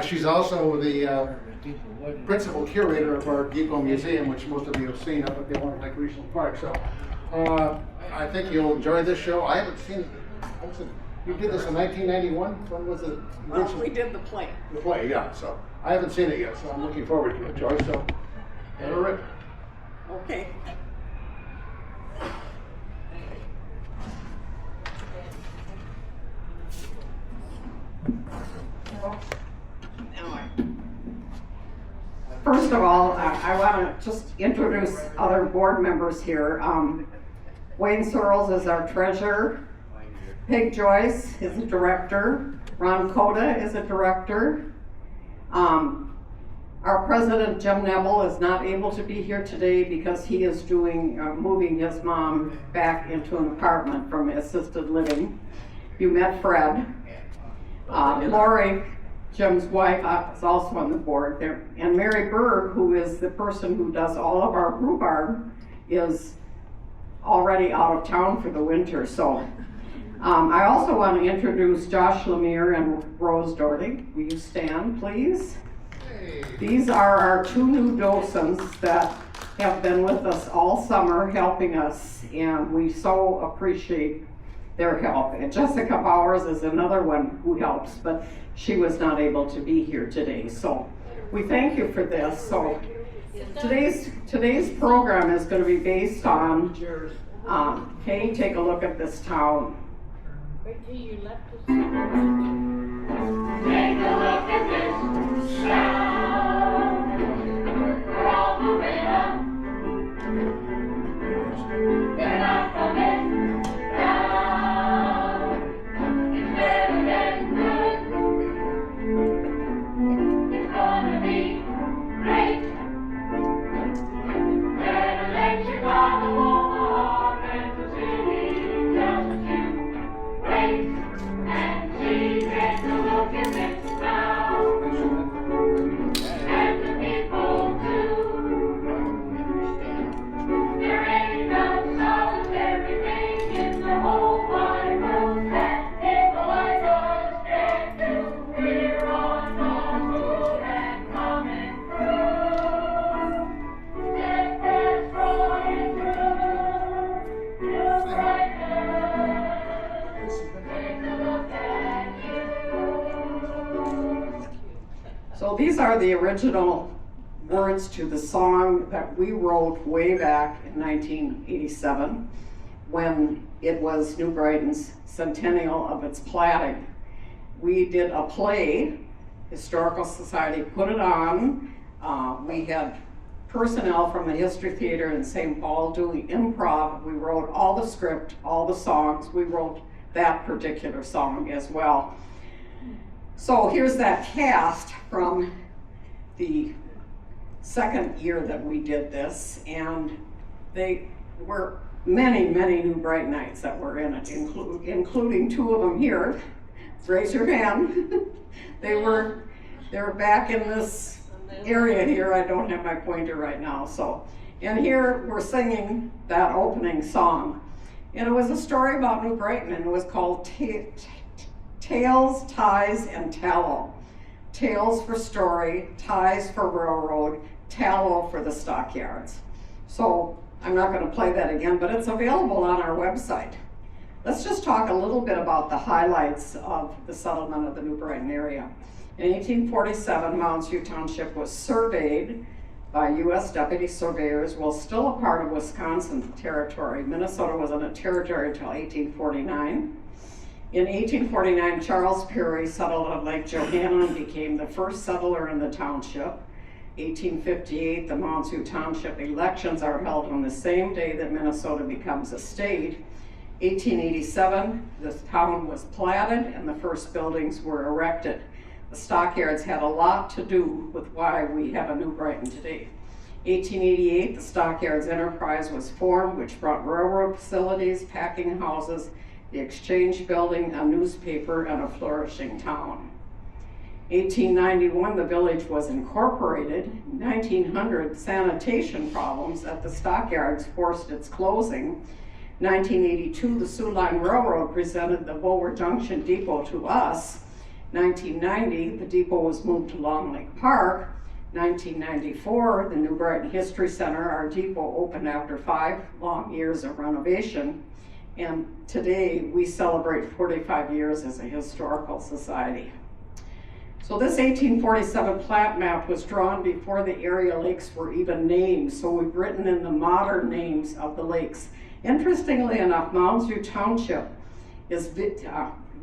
She's also the principal curator of our Depot Museum, which most of you have seen up at the Olympic Lake Regional Park. So I think you'll enjoy this show. I haven't seen it. You did this in 1991? When was it? Well, we did the play. The play, yeah. So I haven't seen it yet, so I'm looking forward to it, Joyce. So, let her rip. Okay. First of all, I want to just introduce other board members here. Wayne Searles is our treasurer. Peg Joyce is a director. Ron Coda is a director. Our president, Jim Neville, is not able to be here today because he is doing moving his mom back into an apartment from assisted living. You met Fred. Lori, Jim's wife, is also on the board there. And Mary Berg, who is the person who does all of our rhubarb, is already out of town for the winter. So I also want to introduce Josh Lemire and Rose Doherty. Will you stand, please? Hey. These are our two new docents that have been with us all summer helping us, and we so appreciate their help. And Jessica Bowers is another one who helps, but she was not able to be here today. So we thank you for this. So today's program is going to be based on, hey, take a look at this town. Wait till you left us. Take a look at this town. We're all moving up. They're not coming down. It's better than good. It's gonna be great. Better let Chicago Omaha and the city just you wait and see. Take a look at this town. And the people too. There ain't no solitary thing in the whole wide world that people like us can do. We're on the move and coming through. Steadfast rolling through. You're Brighton. Take a look at you. So these are the original words to the song that we wrote way back in 1987 when it was New Brighton's centennial of its platting. We did a play, Historical Society put it on. We had personnel from the History Theater in St. Paul doing improv. We wrote all the script, all the songs. We wrote that particular song as well. So here's that cast from the second year that we did this, and they were many New Brightonites that were in it, including two of them here. Raise your hand. They were back in this area here. I don't have my pointer right now. So, and here we're singing that opening song. And it was a story about New Brighton, and it was called Tales, Ties, and Tallow. Tales for story, ties for railroad, tallow for the stockyards. So I'm not going to play that again, but it's available on our website. Let's just talk a little bit about the highlights of the settlement of the New Brighton area. In 1847, Mounds View Township was surveyed by U.S. deputy surveyors while still a part of Wisconsin territory. Minnesota was in a territory until 1849. In 1849, Charles Perry settled on Lake Johanna and became the first settler in the township. 1858, the Mounds View Township elections are held on the same day that Minnesota becomes a state. 1887, the town was platted and the first buildings were erected. The stockyards had a lot to do with why we have a New Brighton today. 1888, the Stockyards Enterprise was formed, which brought railroad facilities, packing houses, the Exchange Building, a newspaper, and a flourishing town. 1891, the village was incorporated. 1900, sanitation problems at the stockyards forced its closing. 1982, the Sioux Line Railroad presented the Bower Junction Depot to us. 1990, the depot was moved to Long Lake Park. 1994, the New Brighton History Center, our depot, opened after 5 long years of renovation. And today, we celebrate 45 years as a historical society. So this 1847 plat map was drawn before the area lakes were even named, so we've written in the modern names of the lakes. Interestingly enough, Mounds View Township is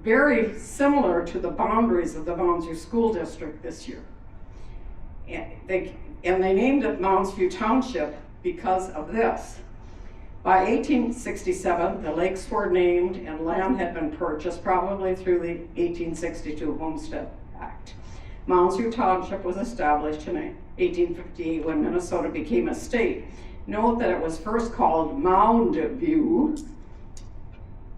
very similar to the boundaries of the Mounds View School District this year. And they named it Mounds View Township because of this. By 1867, the lakes were named and land had been purchased, probably through the 1862 Homestead Act. Mounds View Township was established in 1858 when Minnesota became a state. Note that it was first called Mound View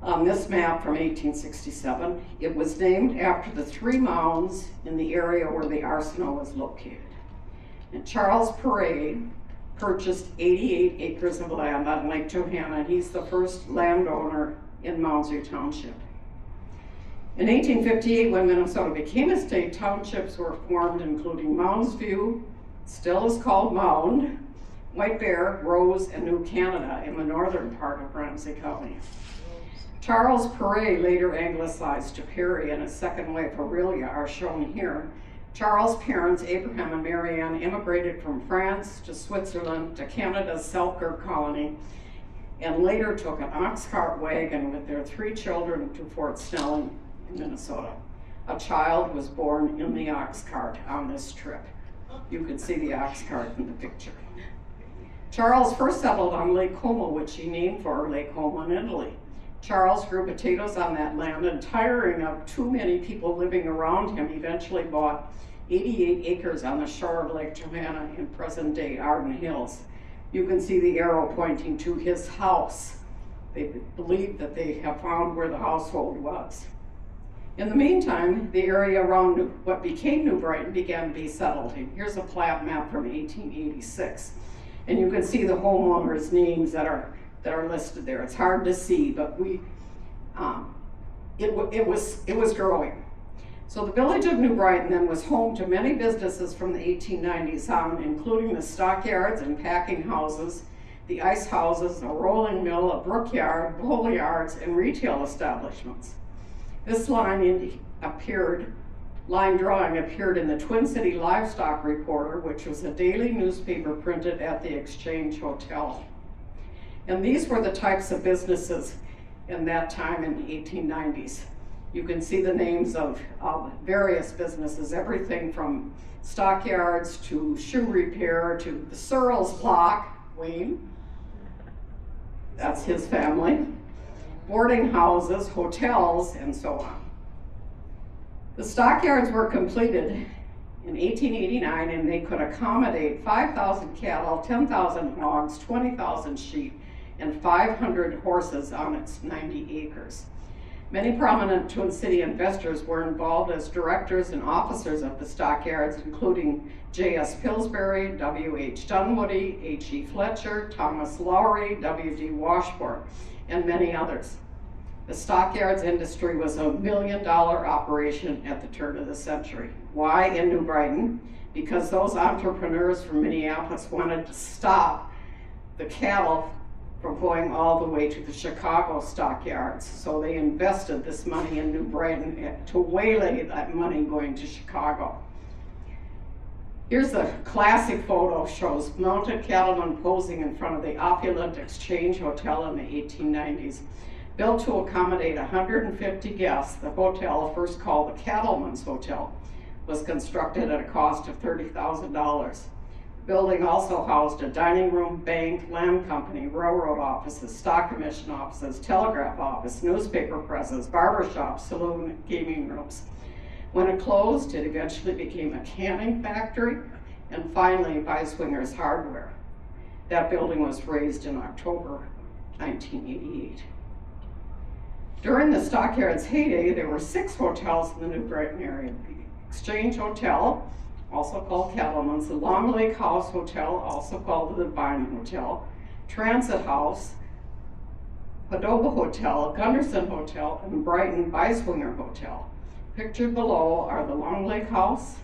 on this map from 1867. It was named after the 3 mounds in the area where the arsenal was located. And Charles Perret purchased 88 acres of land on Lake Johanna, and he's the first landowner in Mounds View Township. In 1858, when Minnesota became a state, townships were formed, including Mounds View, still is called Mound, White Bear, Rose, and New Canada in the northern part of Ramsey County. Charles Perret later anglicized to Perry, and his second wife Aurelia are shown here. Charles' parents, Abraham and Marianne, immigrated from France to Switzerland to Canada's Selkirk colony, and later took an ox cart wagon with their 3 children to Fort Snelling in Minnesota. A child was born in the ox cart on this trip. You can see the ox cart in the picture. Charles first settled on Lake Como, which he named for Lake Como in Italy. Charles grew potatoes on that land, and tiring of too many people living around him, eventually bought 88 acres on the shore of Lake Johanna in present-day Arden Hills. You can see the arrow pointing to his house. They believe that they have found where the household was. In the meantime, the area around what became New Brighton began to be settled. Here's a plat map from 1886. And you can see the homeowners' names that are listed there. It's hard to see, but it was growing. So the village of New Brighton then was home to many businesses from the 1890s on, including the stockyards and packing houses, the ice houses, a rolling mill, a brookyard, bull yards, and retail establishments. This line drawing appeared in the Twin City Livestock Reporter, which was a daily newspaper printed at the Exchange Hotel. And these were the types of businesses in that time in the 1890s. You can see the names of various businesses, everything from stockyards to shoe repair to the Searles Block, Wayne, that's his family, boarding houses, hotels, and so on. The stockyards were completed in 1889, and they could accommodate 5,000 cattle, 10,000 hogs, 20,000 sheep, and 500 horses on its 90 acres. Many prominent Twin City investors were involved as directors and officers of the stockyards, including J.S. Pillsbury, W.H. Dunwoody, H.E. Fletcher, Thomas Lowry, W.D. Washburn, and many others. The stockyards industry was a $1 million operation at the turn of the century. Why in New Brighton? Because those entrepreneurs from Minneapolis wanted to stop the cattle from going all the way to the Chicago stockyards. So they invested this money in New Brighton to waylay that money going to Chicago. Here's a classic photo, shows mounted cattlemen posing in front of the opulent Exchange Hotel in the 1890s. Built to accommodate 150 guests, the hotel, first called the Cattleman's Hotel, was constructed at a cost of $30,000. The building also housed a dining room, bank, land company, railroad offices, stock commission offices, telegraph office, newspaper presses, barber shop, saloon, gaming rooms. When it closed, it eventually became a canning factory, and finally Beiswinger's Hardware. That building was razed in October 1988. During the stockyards' heyday, there were 6 hotels in the New Brighton area. The Exchange Hotel, also called Cattleman's, the Long Lake House Hotel, also called the Divine Hotel, Transit House, Padoba Hotel, Gunderson Hotel, and Brighton Beiswinger Hotel. Pictured below are the Long Lake House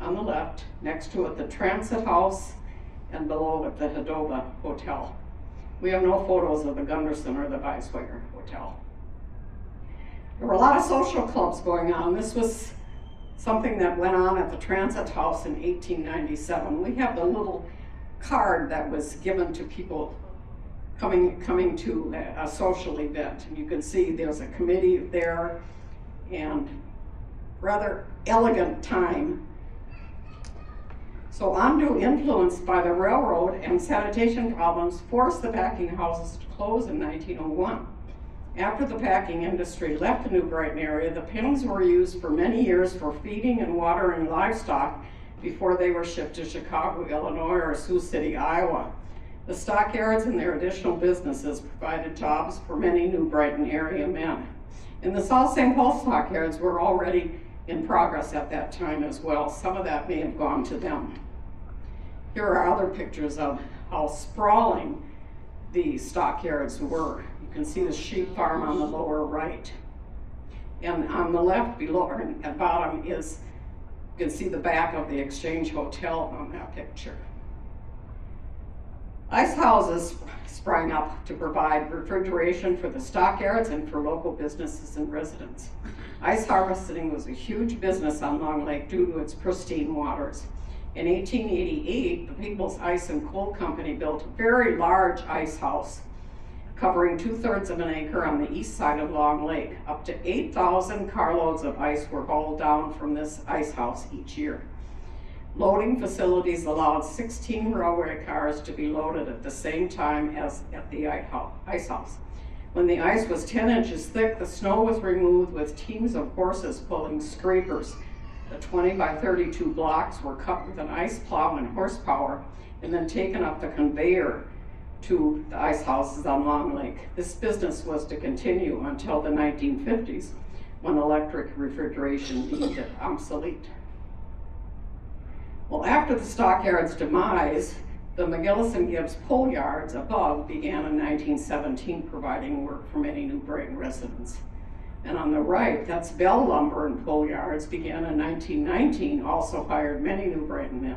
on the left, next to it the Transit House, and below it the Hedova Hotel. We have no photos of the Gunderson or the Weisweger Hotel. There were a lot of social clubs going on. This was something that went on at the Transit House in 1897. We have the little card that was given to people coming to a social event. And you can see there's a committee there, and rather elegant time. So undue influence by the railroad and sanitation problems forced the packing houses to close in 1901. After the packing industry left the New Brighton area, the pens were used for many years for feeding and watering livestock before they were shipped to Chicago, Illinois, or Sioux City, Iowa. The stockyards and their additional businesses provided jobs for many New Brighton area men. And the South St. Paul stockyards were already in progress at that time as well. Some of that may have gone to them. Here are other pictures of how sprawling the stockyards were. You can see the sheep farm on the lower right. And on the left below, or at bottom, is, you can see the back of the Exchange Hotel on that picture. Ice houses sprang up to provide refrigeration for the stockyards and for local businesses and residents. Ice harvesting was a huge business on Long Lake due to its pristine waters. In 1888, the People's Ice and Coal Company built a very large ice house covering 2/3 of an acre on the east side of Long Lake. Up to 8,000 carloads of ice were hauled down from this ice house each year. Loading facilities allowed 16 railway cars to be loaded at the same time as at the ice house. When the ice was 10 inches thick, the snow was removed with teams of horses pulling scrapers. The 20 by 32 blocks were cut with an ice plow and horsepower and then taken up the conveyor to the ice houses on Long Lake. This business was to continue until the 1950s, when electric refrigeration became obsolete. Well, after the stockyards' demise, the McGillis and Gibbs coal yards above began in 1917, providing work for many New Brighton residents. And on the right, that's Bell Lumber and Coal Yards, began in 1919, also hired many New Brighton men.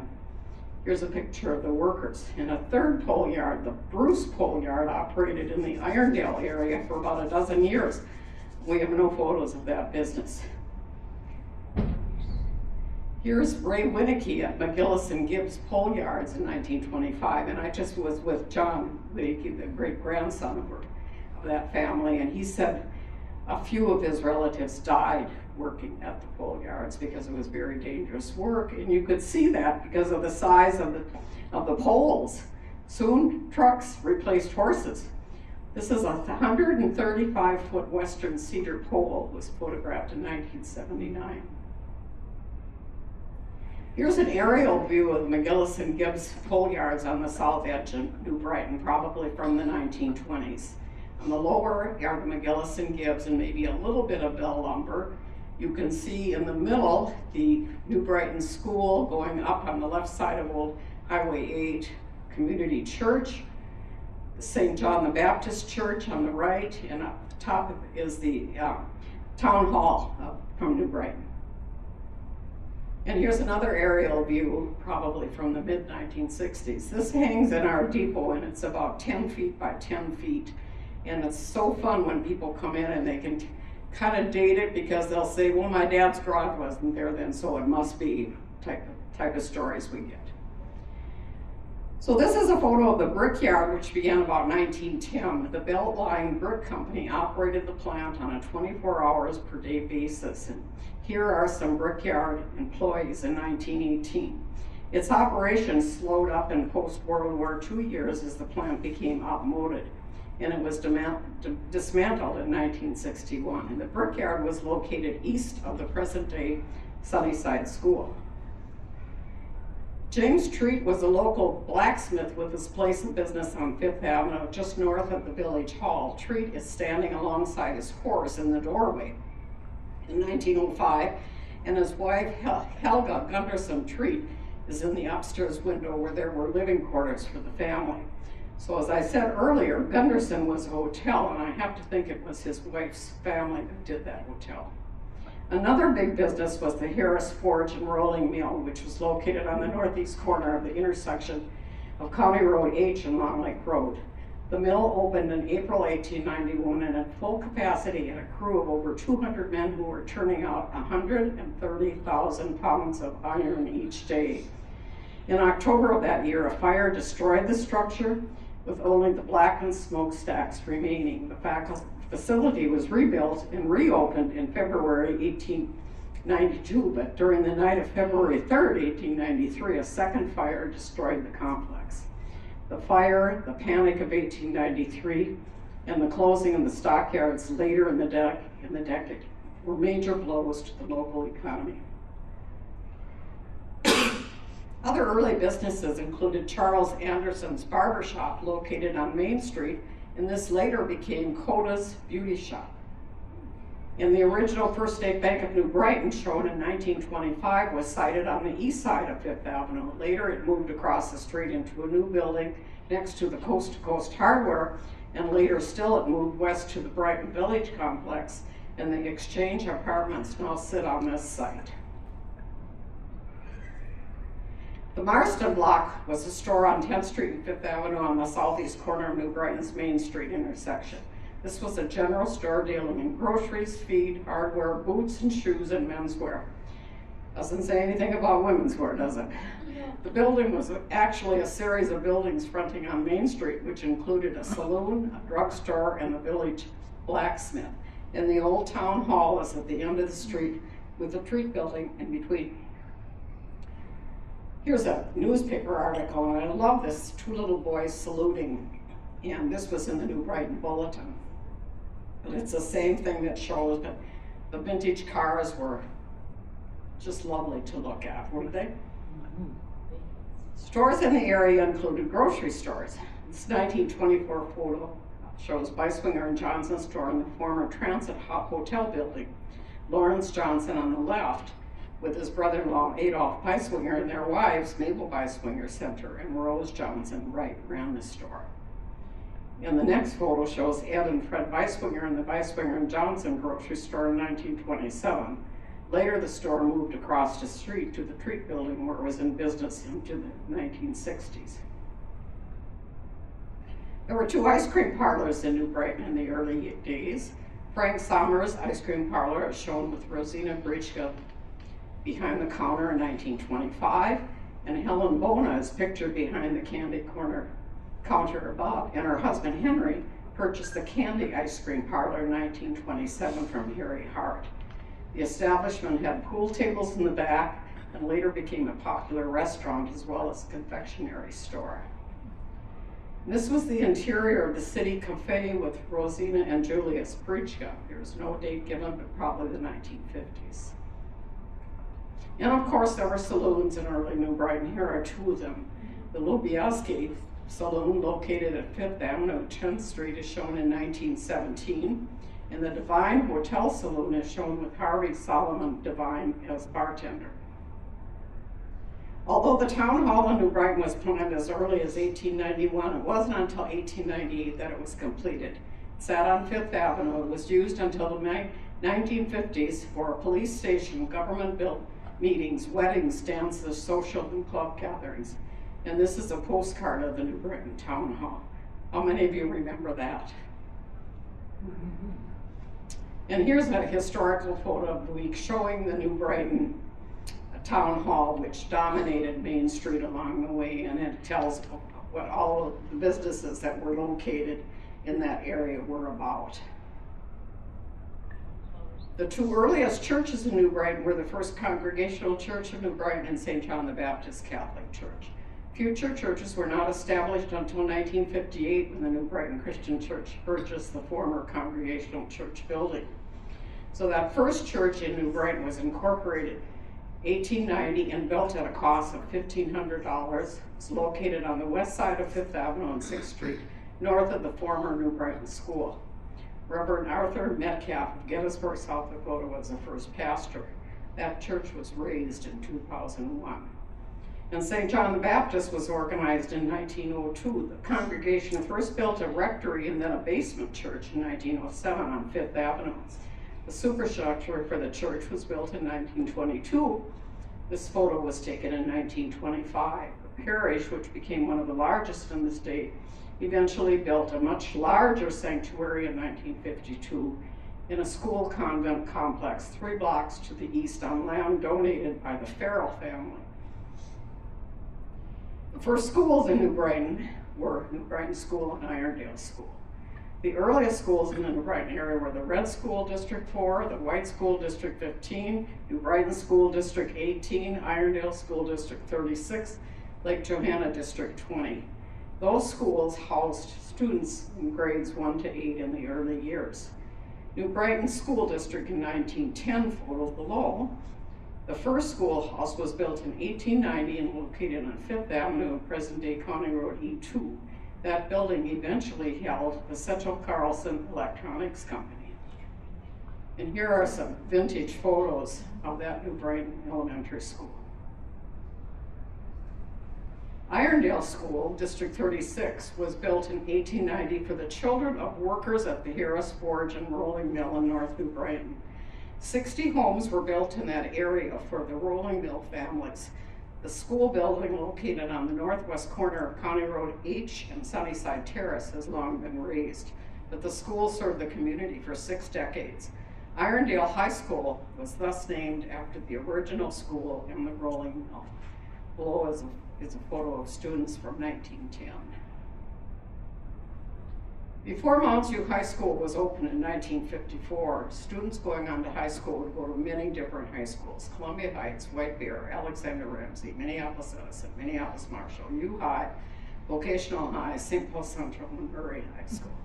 Here's a picture of the workers. In a third coal yard, the Bruce Coal Yard, operated in the Irondale area for about a dozen years. We have no photos of that business. Here's Ray Winnicky at McGillis and Gibbs Coal Yards in 1925, and I just was with John Winnicky, the great-grandson of that family, and he said a few of his relatives died working at the coal yards because it was very dangerous work, and you could see that because of the size of the poles. Soon trucks replaced horses. This is a 135-foot western cedar pole. It was photographed in 1979. Here's an aerial view of McGillis and Gibbs coal yards on the south edge of New Brighton, probably from the 1920s. On the lower are the McGillis and Gibbs and maybe a little bit of Bell Lumber. You can see in the middle the New Brighton School going up on the left side of Old Highway 8 Community Church, the St. John the Baptist Church on the right, and up the top is the Town Hall from New Brighton. And here's another aerial view, probably from the mid-1960s. This hangs in our depot, and it's about 10 feet by 10 feet. And it's so fun when people come in and they can kind of date it because they'll say, well, my dad's garage wasn't there then, so it must be type of stories we get. So this is a photo of the brickyard, which began about 1910. The Beltline Brick Company operated the plant on a 24 hours per day basis. And here are some brickyard employees in 1918. Its operations slowed up in post-World War II years as the plant became outmoded, and it was dismantled in 1961. And the brickyard was located east of the present-day Sunnyside School. James Treat was a local blacksmith with his place of business on Fifth Avenue, just north of the Village Hall. Treat is standing alongside his horse in the doorway in 1905, and his wife, Helga Gunderson Treat, is in the upstairs window where there were living quarters for the family. So as I said earlier, Gunderson was a hotel, and I have to think it was his wife's family that did that hotel. Another big business was the Harris Forge and Rolling Mill, which was located on the northeast corner of the intersection of County Road H and Long Lake Road. The mill opened in April 1891 and at full capacity had a crew of over 200 men who were turning out 130,000 pounds of iron each day. In October of that year, a fire destroyed the structure with only the blackened smokestacks remaining. The facility was rebuilt and reopened in February 1892, but during the night of February 3rd, 1893, a second fire destroyed the complex. The fire, the panic of 1893, and the closing of the stockyards later in the decade were major blows to the local economy. Other early businesses included Charles Anderson's barber shop located on Main Street, and this later became Coda's Beauty Shop. And the original First State Bank of New Brighton, shown in 1925, was sited on the east side of Fifth Avenue. Later it moved across the street into a new building next to the Coast to Coast Hardware, and later still it moved west to the Brighton Village complex, and the Exchange Apartments now sit on this site. The Marston Block was a store on 10th Street and 5th Avenue on the southeast corner of New Brighton's Main Street intersection. This was a general store dealing in groceries, feed, hardware, boots and shoes, and menswear. Doesn't say anything about women's wear, does it? The building was actually a series of buildings fronting on Main Street, which included a saloon, a drugstore, and a village blacksmith. And the old town hall is at the end of the street with the treat building in between. Here's a newspaper article, and I love this, two little boys saluting, and this was in the New Brighton Bulletin. But it's the same thing that shows that the vintage cars were just lovely to look at, weren't they? Stores in the area included grocery stores. This 1924 photo shows Beiswinger and Johnson store in the former Transit Hotel building. Lawrence Johnson on the left, with his brother-in-law Adolph Beiswinger and their wives, Mabel Beiswinger Center, and Rose Johnson Wright ran the store. And the next photo shows Ed and Fred Beiswinger in the Beiswinger and Johnson grocery store in 1927. Later, the store moved across the street to the Treat building where it was in business into the 1960s. There were two ice cream parlors in New Brighton in the early days. Frank Sommer's ice cream parlor is shown with Rosina Britschka behind the counter in 1925, and Helen Bona is pictured behind the candy counter above, and her husband Henry purchased the candy ice cream parlor in 1927 from Harry Hart. The establishment had pool tables in the back and later became a popular restaurant as well as a confectionery store. This was the interior of the City Cafe with Rosina and Julius Britschka. There's no date given, but probably the 1950s. And of course, there were saloons in early New Brighton. Here are two of them. The Lubieski Saloon, located at 5th Avenue, 10th Street, is shown in 1917. And the Divine Hotel Saloon is shown with Harvey Solomon Divine as bartender. Although the town hall in New Brighton was planned as early as 1891, it wasn't until 1898 that it was completed. It sat on 5th Avenue. It was used until the 1950s for a police station, government-built meetings, weddings, dances, social and club gatherings. And this is a postcard of the New Brighton Town Hall. How many of you remember that? And here's a historical photo of the week showing the New Brighton Town Hall, which dominated Main Street along the way, and it tells what all of the businesses that were located in that area were about. The two earliest churches in New Brighton were the First Congregational Church of New Brighton and St. John the Baptist Catholic Church. Future churches were not established until 1958 when the New Brighton Christian Church purchased the former Congregational Church building. So that first church in New Brighton was incorporated 1890 and built at a cost of $1,500. It's located on the west side of 5th Avenue and 6th Street, north of the former New Brighton School. Reverend Arthur Metcalf of Gettysburg, South Dakota was the first pastor. That church was raised in 2001. And St. John the Baptist was organized in 1902. The congregation first built a rectory and then a basement church in 1907 on 5th Avenue. The superstructure for the church was built in 1922. This photo was taken in 1925. The parish, which became one of the largest in the state, eventually built a much larger sanctuary in 1952 in a school convent complex 3 blocks to the east on land donated by the Farrell family. The first schools in New Brighton were New Brighton School and Irondale School. The earliest schools in the New Brighton area were the Red School District 4, the White School District 15, New Brighton School District 18, Irondale School District 36, Lake Johanna District 20. Those schools housed students in grades 1 to 8 in the early years. New Brighton School District in 1910, photo below. The first schoolhouse was built in 1890 and located on 5th Avenue and present-day County Road E2. That building eventually held the Central Carlson Electronics Company. And here are some vintage photos of that New Brighton Elementary School. Irondale School, District 36, was built in 1890 for the children of workers at the Harris Forge and Rolling Mill in North New Brighton. 60 homes were built in that area for the Rolling Mill families. The school building, located on the northwest corner of County Road H and Sunnyside Terrace, has long been razed, but the school served the community for 6 decades. Irondale High School was thus named after the original school in the Rolling Mill. Below is a photo of students from 1910. Before Mounds View High School was opened in 1954, students going on to high school would go to many different high schools: Columbia Heights, White Bear, Alexander Ramsey, Minneapolis Edison, Minneapolis Marshall, U High, Vocational High, St. Paul Central, and Murray High School.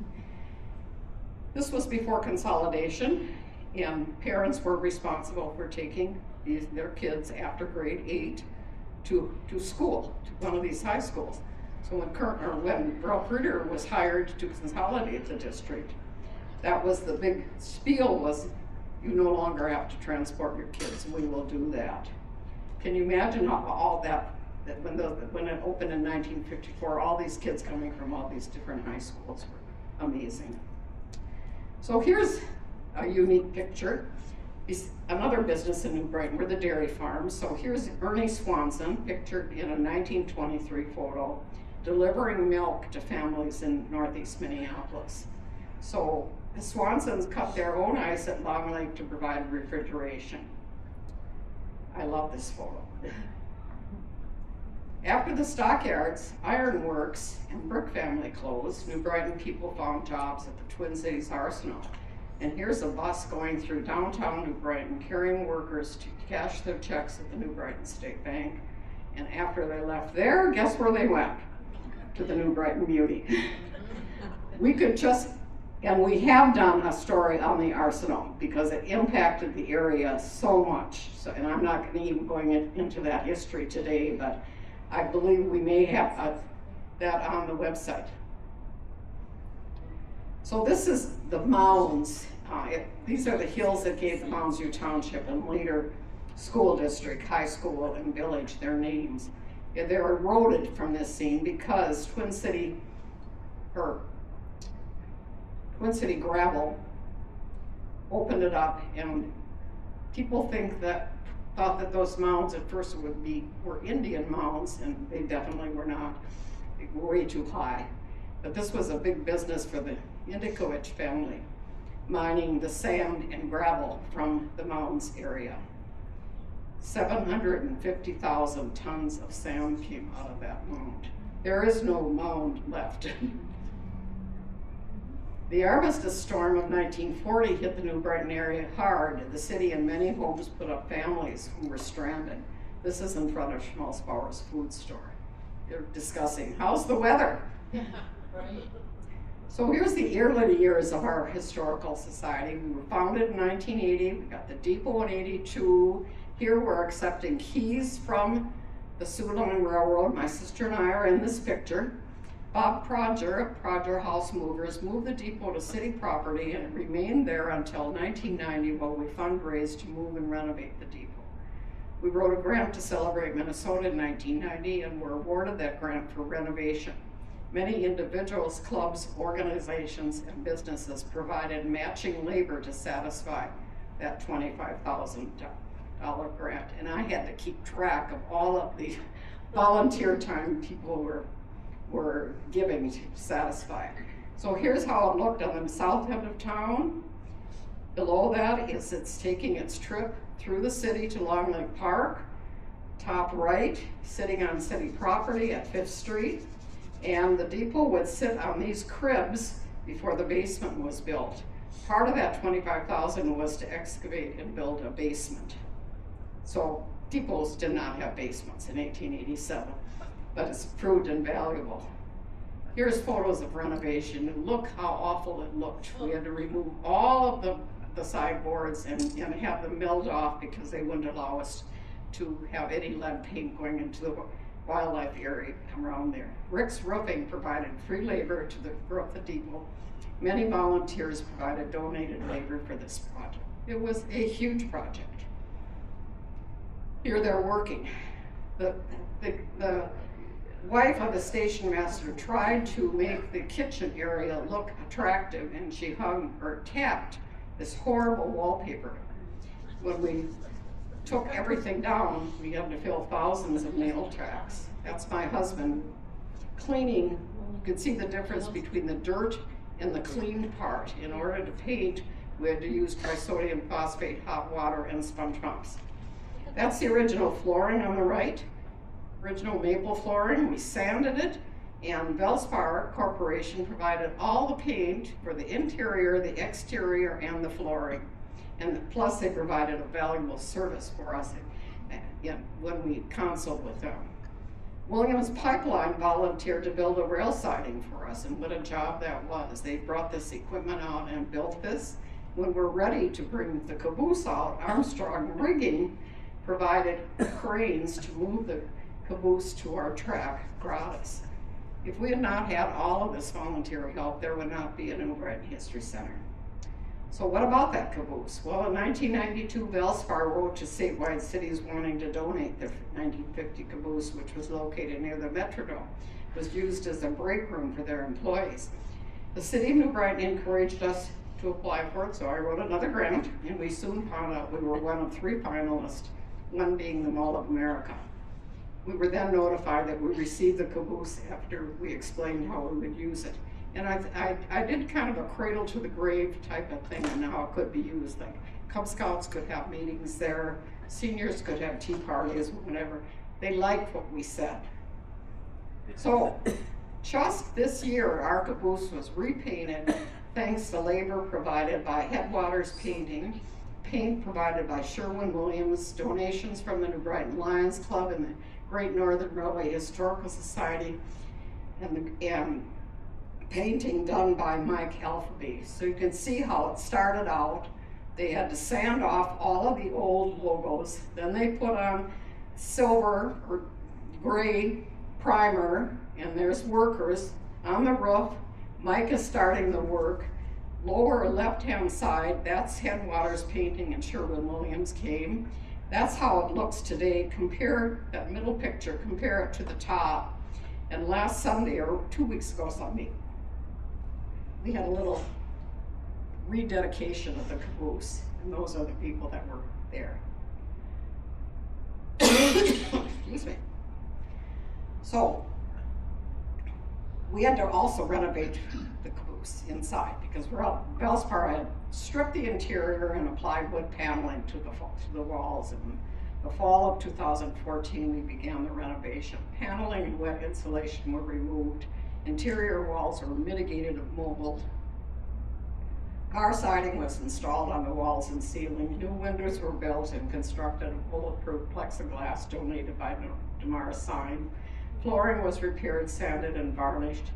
This was before consolidation, and parents were responsible for taking their kids after grade 8 to school, to one of these high schools. So when Ralph Ritter was hired to consolidate the district, that was the big spiel, was you no longer have to transport your kids, we will do that. Can you imagine all that when it opened in 1954, all these kids coming from all these different high schools were amazing. So here's a unique picture. Another business in New Brighton were the dairy farms. So here's Ernie Swanson, pictured in a 1923 photo, delivering milk to families in northeast Minneapolis. So the Swansons cut their own ice at Long Lake to provide refrigeration. I love this photo. After the stockyards, ironworks, and brick family closed, New Brighton people found jobs at the Twin Cities Arsenal. And here's a bus going through downtown New Brighton, carrying workers to cash their checks at the New Brighton State Bank. And after they left there, guess where they went? To the New Brighton Beauty. We could just, and we have done a story on the Arsenal because it impacted the area so much. So, and I'm not going to even going into that history today, but I believe we may have that on the website. So this is the mounds. These are the hills that gave the Mounds View Township and later school district, high school, and village their names. They're eroded from this scene because Twin City Gravel opened it up, and people thought that those mounds at first were Indian mounds, and they definitely were not. They were way too high. But this was a big business for the Indicovich family, mining the sand and gravel from the mounds area. 750,000 tons of sand came out of that mound. There is no mound left. The Armistice storm of 1940 hit the New Brighton area hard. The city and many homes put up families who were stranded. This is in front of Schmalzbauer's food store. They're discussing, how's the weather? Right. So here's the early years of our historical society. We were founded in 1980. We got the depot in 82. Here we're accepting keys from the Sioux Line Railroad. My sister and I are in this picture. Bob Prodger of Prodger House Movers moved the depot to city property, and it remained there until 1990 while we fundraised to move and renovate the depot. We wrote a grant to Celebrate Minnesota in 1990 and were awarded that grant for renovation. Many individuals, clubs, organizations, and businesses provided matching labor to satisfy that $25,000 grant. And I had to keep track of all of the volunteer time people were giving to satisfy. So here's how it looked on the south end of town. Below that is it's taking its trip through the city to Long Lake Park. Top right, sitting on city property at 5th Street. And the depot would sit on these cribs before the basement was built. Part of that $25,000 was to excavate and build a basement. So depots did not have basements in 1887, but it's proved invaluable. Here's photos of renovation, and look how awful it looked. We had to remove all of the sideboards and have them milled off because they wouldn't allow us to have any lead paint going into the wildlife area around there. Rick's Roofing provided free labor to the growth of depot. Many volunteers provided donated labor for this project. It was a huge project. Here they're working. The wife of the station master tried to make the kitchen area look attractive, and she hung or tapped this horrible wallpaper. When we took everything down, we had to fill thousands of nail tracks. That's my husband cleaning. You could see the difference between the dirt and the cleaned part. In order to paint, we had to use trisodium phosphate, hot water, and sponge pumps. That's the original flooring on the right, original maple flooring. We sanded it, and Valspar Corporation provided all the paint for the interior, the exterior, and the flooring. And plus they provided a valuable service for us when we consulted with them. Williams Pipeline volunteered to build a rail siding for us, and what a job that was. They brought this equipment out and built this. When we're ready to bring the caboose out, Armstrong Rigging provided cranes to move the caboose to our track gratis. If we had not had all of this volunteer help, there would not be a New Brighton History Center. So what about that caboose? Well, in 1992, Valspar wrote to statewide cities wanting to donate the 1950 caboose, which was located near the Metrodome. It was used as a break room for their employees. The city of New Brighton encouraged us to apply for it, so I wrote another grant, and we soon found out we were one of 3 finalists, one being the Mall of America. We were then notified that we received the caboose after we explained how we would use it. And I did kind of a cradle to the grave type of thing on how it could be used. Like Cub Scouts could have meetings there, seniors could have tea parties, whatever. They liked what we said. So just this year, our caboose was repainted thanks to labor provided by Headwaters Painting, paint provided by Sherwin-Williams, donations from the New Brighton Lions Club and the Great Northern Railway Historical Society, and painting done by Mike Alphaby. So you can see how it started out. They had to sand off all of the old logos. Then they put on silver or gray primer, and there's workers on the roof. Mike is starting the work. Lower left-hand side, that's Headwaters Painting and Sherwin-Williams came. That's how it looks today. Compare that middle picture, compare it to the top. And last Sunday, or 2 weeks ago Sunday, we had a little rededication of the caboose, and those are the people that were there. Excuse me. So, we had to also renovate the caboose inside because Valspar had stripped the interior and applied wood paneling to the walls. In the fall of 2014, we began the renovation. Paneling and wet insulation were removed. Interior walls were mitigated and molded. Car siding was installed on the walls and ceiling. New windows were built and constructed of bulletproof plexiglass donated by DeMar Sign. Flooring was repaired, sanded, and varnished.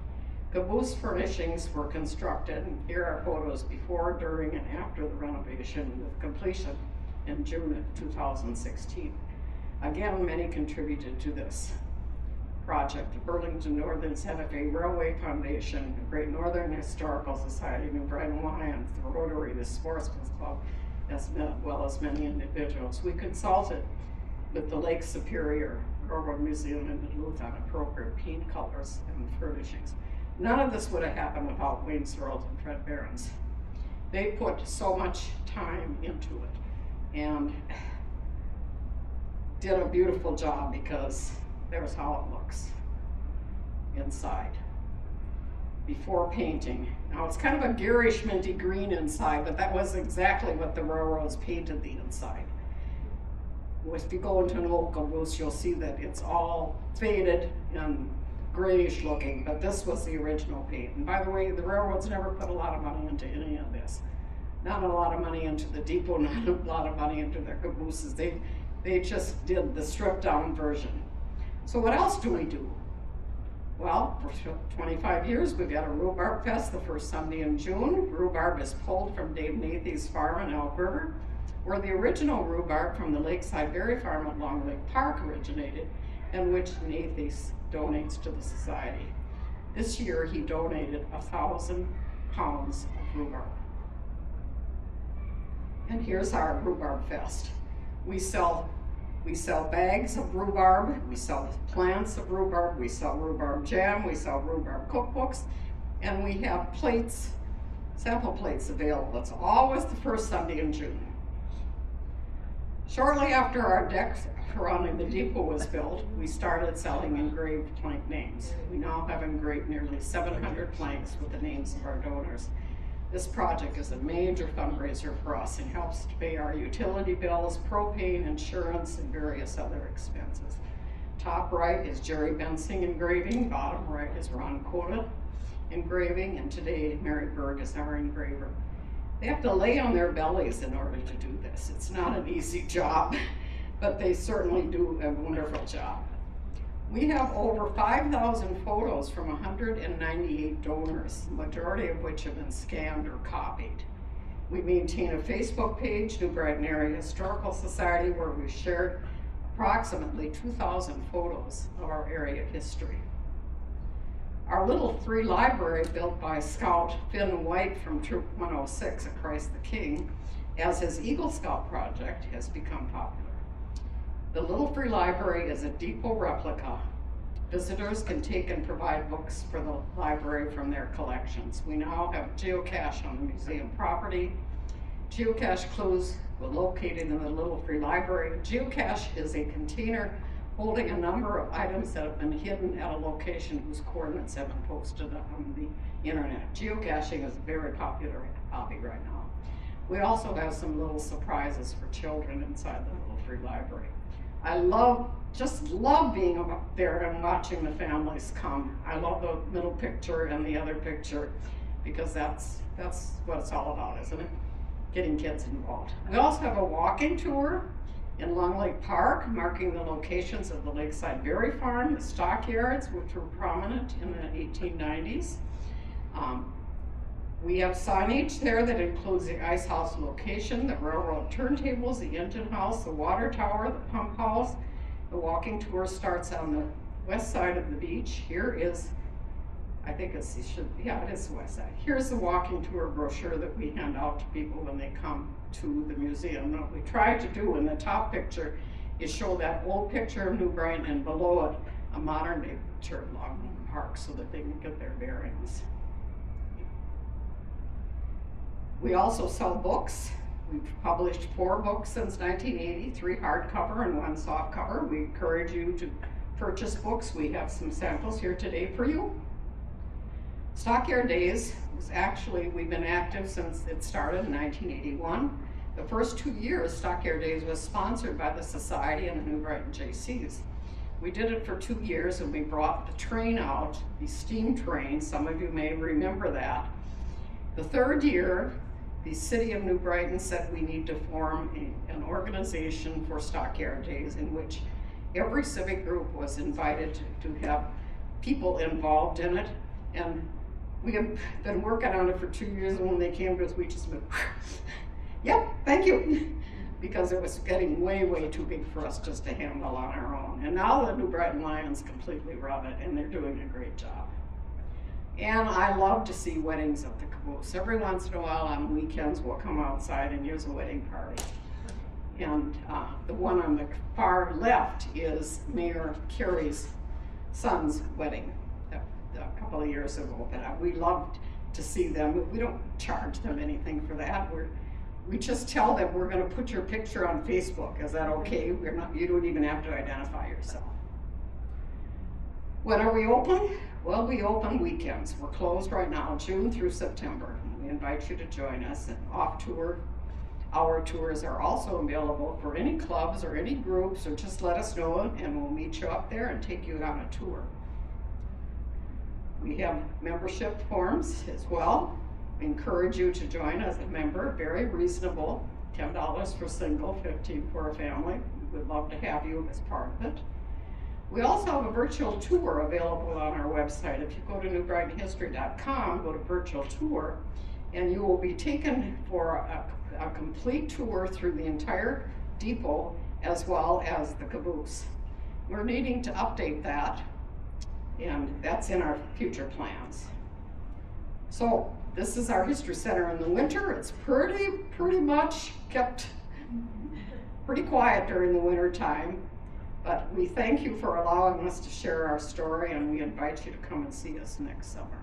Caboose furnishings were constructed, and here are photos before, during, and after the renovation, with completion in June of 2016. Again, many contributed to this project. The Burlington Northern Santa Fe Railway Foundation, the Great Northern Historical Society, New Brighton Lions, the Rotary, the Sportsman's Club, as well as many individuals. We consulted with the Lake Superior Railroad Museum in Duluth on appropriate paint colors and furnishings. None of this would have happened without Wayne Searles and Fred Behrens. They put so much time into it and did a beautiful job, because there's how it looks inside before painting. Now it's kind of a garish minty green inside, but that was exactly what the railroads painted the inside. If you go into an old caboose, you'll see that it's all faded and grayish looking, but this was the original paint. And by the way, the railroads never put a lot of money into any of this. Not a lot of money into the depot, not a lot of money into their cabooses. They just did the stripped down version. So what else do we do? Well, for 25 years, we've got a Rhubarb Fest the first Sunday in June. Rhubarb is pulled from Dave Nathy's farm in Elk River, where the original rhubarb from the Lakeside Berry Farm at Long Lake Park originated, and which Nathy's donates to the society. This year, he donated 1,000 pounds of rhubarb. And here's our Rhubarb Fest. We sell bags of rhubarb, we sell plants of rhubarb, we sell rhubarb jam, we sell rhubarb cookbooks, and we have plates, sample plates available. It's always the first Sunday in June. Shortly after our deck surrounding the depot was built, we started selling engraved plank names. We now have engraved nearly 700 planks with the names of our donors. This project is a major fundraiser for us and helps to pay our utility bills, propane, insurance, and various other expenses. Top right is Jerry Bensing engraving, bottom right is Ron Cota engraving, and today Mary Berg is our engraver. They have to lay on their bellies in order to do this. It's not an easy job, but they certainly do a wonderful job. We have over 5,000 photos from 198 donors, the majority of which have been scanned or copied. We maintain a Facebook page, New Brighton Area Historical Society, where we've shared approximately 2,000 photos of our area history. Our little free library, built by Scout Finn White from Troop 106 at Christ the King, as his Eagle Scout project, has become popular. The Little Free Library is a depot replica. Visitors can take and provide books for the library from their collections. We now have geocache on the museum property. Geocache clues were located in the Little Free Library. Geocache is a container holding a number of items that have been hidden at a location whose coordinates have been posted on the internet. Geocaching is a very popular hobby right now. We also have some little surprises for children inside the Little Free Library. I just love being up there and watching the families come. I love the middle picture and the other picture, because that's what it's all about, isn't it? Getting kids involved. We also have a walking tour in Long Lake Park, marking the locations of the Lakeside Berry Farm, the stockyards, which were prominent in the 1890s. We have signage there that includes the ice house location, the railroad turntables, the engine house, the water tower, the pump house. The walking tour starts on the west side of the beach. Here is, I think it is the west side. Here's the walking tour brochure that we hand out to people when they come to the museum. What we tried to do in the top picture is show that old picture of New Brighton, and below it a modern day picture of Long Lake Park, so that they can get their bearings. We also sell books. We've published 4 books since 1980, 3 hardcover and 1 softcover. We encourage you to purchase books. We have some samples here today for you. Stockyard Days was actually, we've been active since it started in 1981. The first 2 years, Stockyard Days was sponsored by the Society and the New Brighton JCs. We did it for 2 years, and we brought the train out, the steam train. Some of you may remember that. The 3rd year, the City of New Brighton said we need to form an organization for Stockyard Days, in which every civic group was invited to have people involved in it. And we have been working on it for 2 years, and when they came to us, we just went, yep, thank you, because it was getting way, way too big for us just to handle on our own. And now the New Brighton Lions completely run it, and they're doing a great job. And I love to see weddings at the caboose. Every once in a while on weekends, we'll come outside and here's a wedding party. And the one on the far left is Mayor Carey's son's wedding a couple of years ago. But we loved to see them. We don't charge them anything for that. We just tell them we're going to put your picture on Facebook. Is that okay? You don't even have to identify yourself. When are we open? Well, we open weekends. We're closed right now, June through September. We invite you to join us. And our tours are also available for any clubs or any groups, or just let us know and we'll meet you up there and take you on a tour. We have membership forms as well. We encourage you to join as a member, very reasonable, $10 for single, $15 for a family. We would love to have you as part of it. We also have a virtual tour available on our website. If you go to newbrightonhistory.com, go to virtual tour, and you will be taken for a complete tour through the entire depot as well as the caboose. We're needing to update that, and that's in our future plans. So this is our History Center in the winter. It's pretty much kept pretty quiet during the winter time. But we thank you for allowing us to share our story, and we invite you to come and see us next summer.